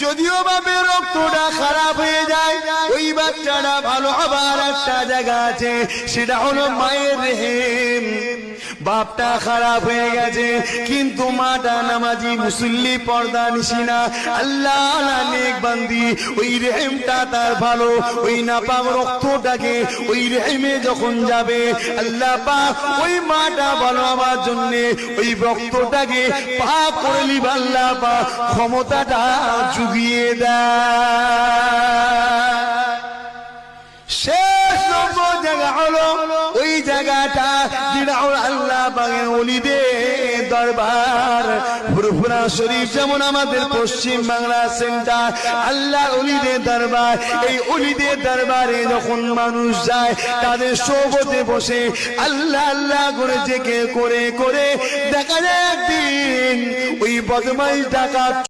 যদিও বাপের রক্তটা খারাপ হয়ে যায়, ওই বাচ্চাটা ভালো হবার একটা জায়গা আছে, সেটা হলো মায়ের রেহেম। বাপটা খারাপ হয়ে গেছে কিন্তু মাটা নামাজি মুসল্লি পর্দা নিশিনা আল্লাহ নেক বান্দি, ওই রেহেমটা তার ভালো। ওই নাপাক রক্তটাকে ওই রেহেমে যখন যাবে, আল্লাহ পাক ওই মাটা ভালো হবার জন্য ওই রক্তটাকে পাক করে নিবে, আল্লাহ পাক ক্ষমতাটা জুগিয়ে দেয়। শেষ নম্বর জায়গা হলো ওই জায়গাটা যেটা হলো আল্লাহ পাকের ওলিদের দরবার। ফুরফুরা শরীফ যেমন আমাদের পশ্চিম বাংলা সেন্টার, আল্লাহ ওলিদের দরবার। এই ওলিদের দরবারে যখন মানুষ যায়, তাদের সোবতে বসে আল্লাহ আল্লাহ করে জেকে করে করে দেখা যায় একদিন ওই বদমাইশ ডাকাত